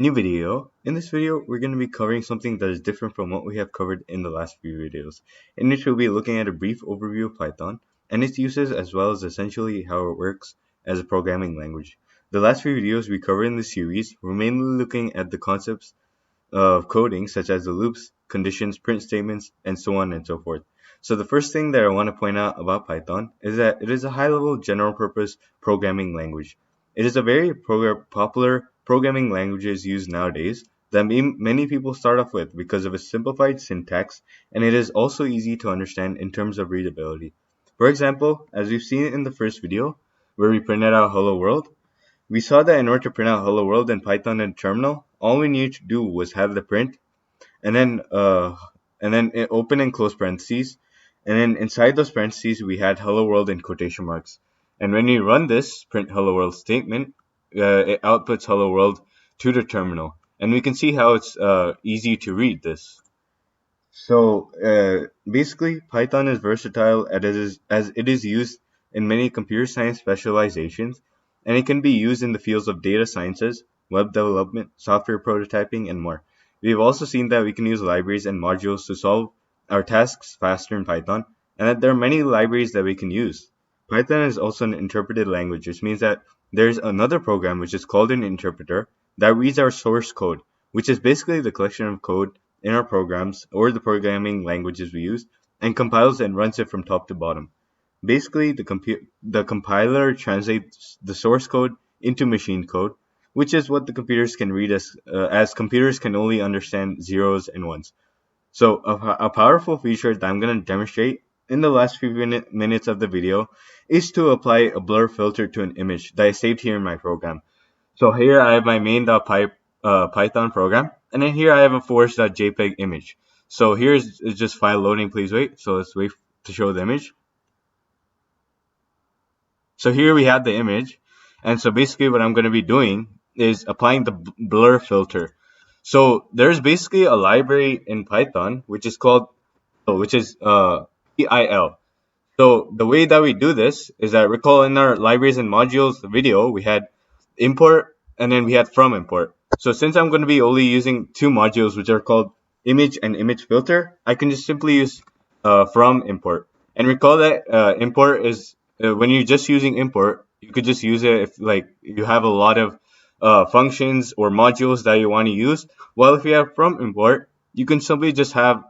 New video. In this video, we're going to be covering something that is different from what we have covered in the last few videos, in which we'll be looking at a brief overview of Python and its uses as well as essentially how it works as a programming language. The last few videos we covered in this series were mainly looking at the concepts of coding such as the loops, conditions, print statements, and so on and so forth. So the first thing that I want to point out about Python is that it is a high-level general-purpose programming language. It is a very popular programming languages used nowadays that many people start off with because of its simplified syntax, and it is also easy to understand in terms of readability. For example, as we've seen in the first video where we printed out hello world, we saw that in order to print out hello world in Python and terminal, all we needed to do was have the print and then open and close parentheses, and then inside those parentheses we had hello world in quotation marks. And when we run this print hello world statement, it outputs hello world to the terminal, and we can see how it's easy to read this. So basically, Python is versatile as it is used in many computer science specializations, and it can be used in the fields of data sciences, web development, software prototyping, and more. We've also seen that we can use libraries and modules to solve our tasks faster in Python, and that there are many libraries that we can use. Python is also an interpreted language, which means that there's another program which is called an interpreter that reads our source code, which is basically the collection of code in our programs or the programming languages we use, and compiles and runs it from top to bottom. Basically, the compiler translates the source code into machine code, which is what the computers can read as computers can only understand zeros and ones. So a powerful feature that I'm going to demonstrate in the last few minutes of the video is to apply a blur filter to an image that I saved here in my program. So here I have my main.py program, and then here I have a forest.jpg image. So here's just file loading, please wait. So let's wait to show the image. So here we have the image, and so basically what I'm going to be doing is applying the blur filter. So there's basically a library in Python which is PIL. So the way that we do this is that recall in our libraries and modules video we had import and then we had from import. So since I'm going to be only using two modules which are called image and image filter, I can just simply use from import. And recall that import is when you're just using import, you could just use it if like you have a lot of functions or modules that you want to use. While if you have from import, you can simply just have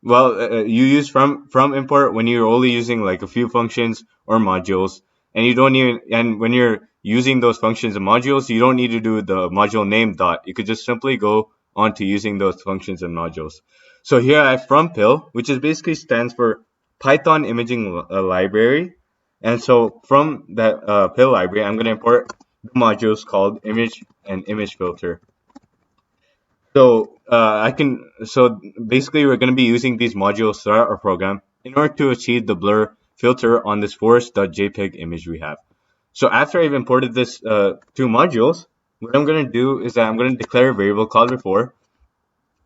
you use from import when you're only using like a few functions or modules, and when you're using those functions and modules, you don't need to do the module name dot. You could just simply go on to using those functions and modules. So here I have from PIL, which is basically stands for Python Imaging Library. And so from that PIL library, I'm going to import the modules called image and image filter. So basically we're going to be using these modules throughout our program in order to achieve the blur filter on this forest.jpg image we have. So after I've imported this two modules, what I'm going to do is that I'm going to declare a variable called before.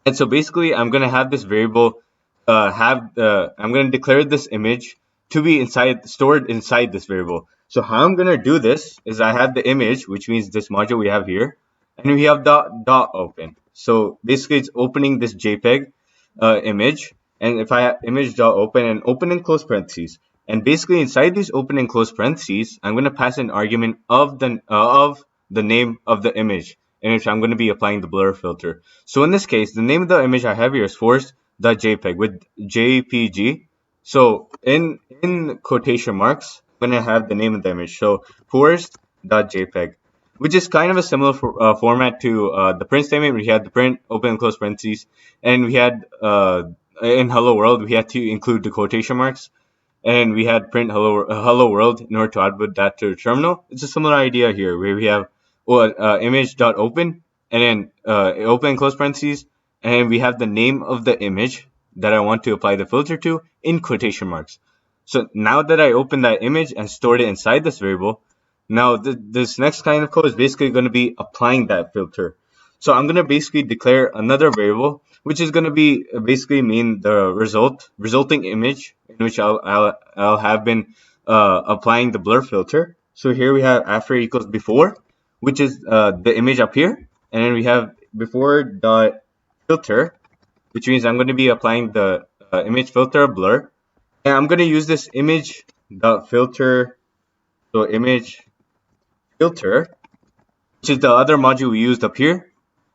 And so basically I'm going to have this variable I'm going to declare this image to be stored inside this variable. So how I'm going to do this is I have the image, which means this module we have here, and we have dot open. So basically it's opening this JPEG image, and if I have image.open and open and close parentheses, and basically inside these open and close parentheses, I'm going to pass an argument of the name of the image in which I'm going to be applying the blur filter. So in this case, the name of the image I have here is forest.jpg with JPG. So in quotation marks, I'm going to have the name of the image. So forest.jpg, which is kind of a similar format to the print statement. We had the print, open and close parentheses, and we had in hello world we had to include the quotation marks, and we had print hello world in order to output that to the terminal. It's a similar idea here where we have image.open and then open and close parentheses, and we have the name of the image that I want to apply the filter to in quotation marks. So now that I open that image and stored it inside this variable, now this next kind of code is basically going to be applying that filter. So I'm going to basically declare another variable, which is going to be basically mean the resulting image in which I'll have been applying the blur filter. So here we have after equals before, which is the image up here, and then we have before dot filter, which means I'm going to be applying the image filter blur, and I'm going to use this image dot filter, so image filter, which is the other module we used up here,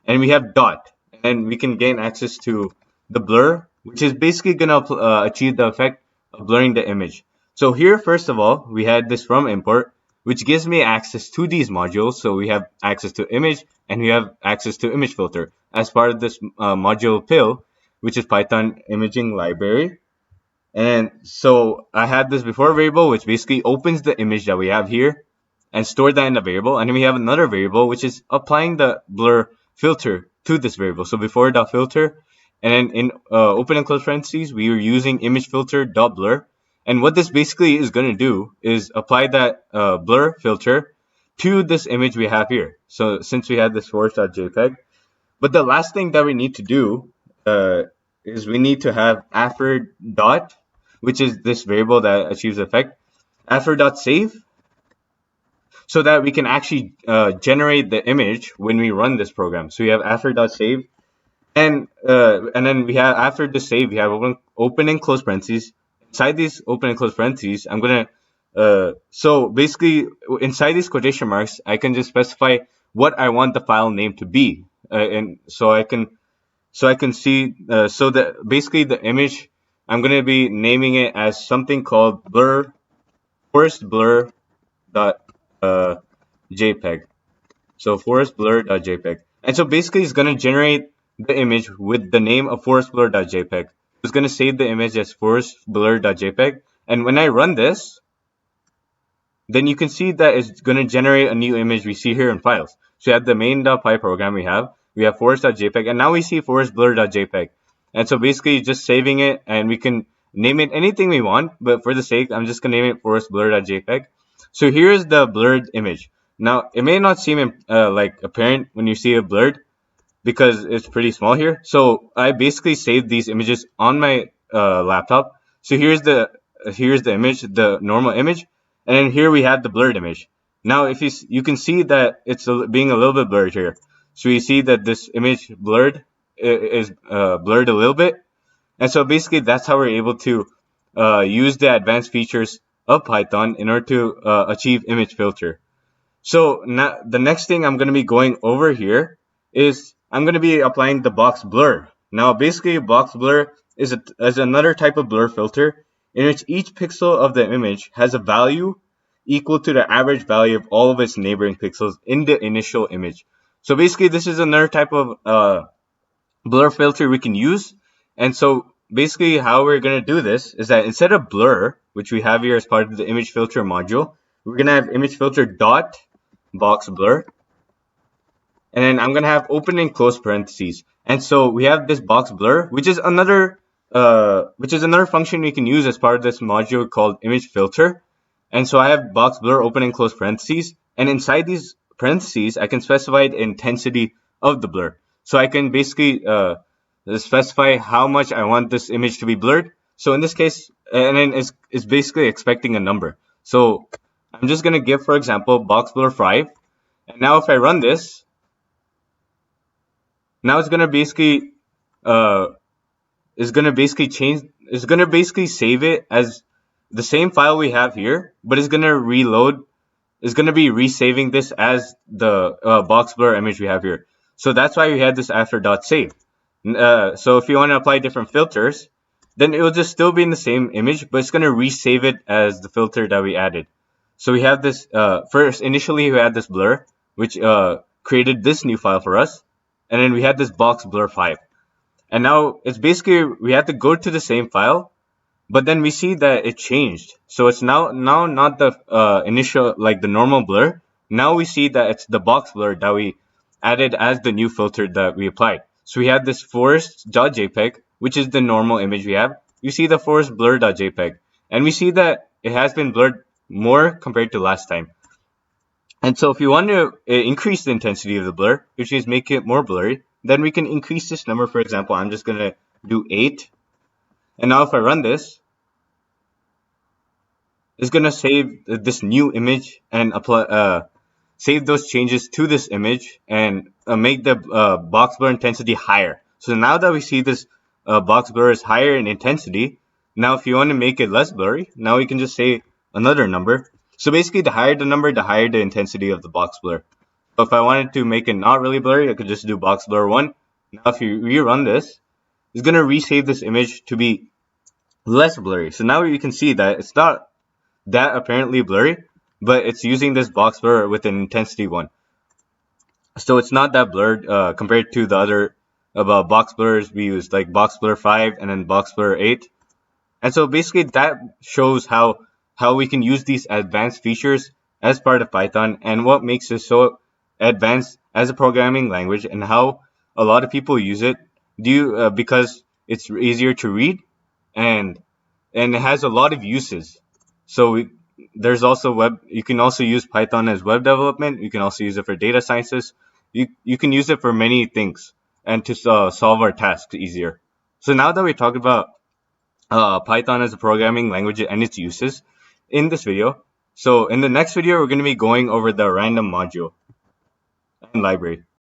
and we have dot, and we can gain access to the blur, which is basically going to achieve the effect of blurring the image. So here, first of all, we had this from import, which gives me access to these modules. So we have access to image, and we have access to image filter as part of this module pill, which is Python imaging library. And so I had this before variable, which basically opens the image that we have here and store that in the variable. And then we have another variable, which is applying the blur filter to this variable. So before dot filter, and then in open and close parentheses, we were using image filter dot blur. And what this basically is going to do is apply that blur filter to this image we have here. So since we had this forest.jpg, but the last thing that we need to do is we need to have after dot, which is this variable that achieves effect, after dot save, so that we can actually generate the image when we run this program. So we have after dot save, and then we have after the save we have open and close parentheses. Inside these open and close parentheses, I'm gonna so basically inside these quotation marks, I can just specify what I want the file name to be, and so I can see so that basically the image, I'm gonna be naming it as something called blur forest blur dot jpeg. So forest blur dot jpeg, and so basically it's gonna generate the image with the name of forest blur dot jpeg. It's gonna save the image as forest blur dot jpeg, and when I run this, then you can see that it's going to generate a new image we see here in files. So we have the main.py program we have forest.jpg, and now we see forestblur.jpg. And so basically just saving it, and we can name it anything we want, but for the sake, I'm just going to name it forestblur.jpg. So here's the blurred image. Now, it may not seem like apparent when you see it blurred, because it's pretty small here. So I basically saved these images on my laptop. So here's the image, the normal image, and then here we have the blurred image. Now, if you can see that it's being a little bit blurred here. So you see that this image blurred is blurred a little bit, and so basically that's how we're able to use the advanced features of Python in order to achieve image filter. So now the next thing I'm going to be going over here is I'm going to be applying the box blur. Now basically box blur is another type of blur filter in which each pixel of the image has a value equal to the average value of all of its neighboring pixels in the initial image. So basically this is another type of blur filter we can use. And so basically how we're going to do this is that instead of blur, which we have here as part of the image filter module, we're going to have image filter dot box blur, and then I'm gonna have open and close parentheses. And so we have this box blur, which is another function we can use as part of this module called image filter. And so I have box blur open and close parentheses, and inside these parentheses I can specify the intensity of the blur. So I can basically specify how much I want this image to be blurred. So in this case, and then it's basically expecting a number. So I'm just going to give, for example, box blur 5. And now if I run this, now it's going to basically save it as the same file we have here, but it's going to reload. It's going to be resaving this as the box blur image we have here. So that's why we had this after dot save. So if you want to apply different filters, then it will just still be in the same image, but it's going to resave it as the filter that we added. So we have this, initially we had this blur, which created this new file for us. And then we had this box blur 5. And now it's basically, we have to go to the same file, but then we see that it changed. So it's now not the initial, like the normal blur. Now we see that it's the box blur that we added as the new filter that we applied. So we have this forest.jpg, which is the normal image we have. You see the forest blur.jpg. And we see that it has been blurred more compared to last time. And so if you want to increase the intensity of the blur, which is make it more blurry, then we can increase this number. For example, I'm just going to do 8. And now if I run this, it's going to save this new image and apply, save those changes to this image and make the box blur intensity higher. So now that we see this box blur is higher in intensity, now if you want to make it less blurry, now we can just say another number. So basically, the higher the number, the higher the intensity of the box blur. So if I wanted to make it not really blurry, I could just do box blur 1. Now if you rerun this, it's going to resave this image to be less blurry. So now you can see that it's not that apparently blurry, but it's using this box blur with an intensity 1. So it's not that blurred compared to the other box blurs we used, like box blur 5 and then box blur 8. And so basically that shows how we can use these advanced features as part of Python and what makes it so advanced as a programming language and how a lot of people use it because it's easier to read and it has a lot of uses. So there's also you can also use Python as web development. You can also use it for data sciences. You can use it for many things and to solve our tasks easier. So now that we talked about Python as a programming language and its uses in this video. So in the next video, we're going to be going over the random module and library.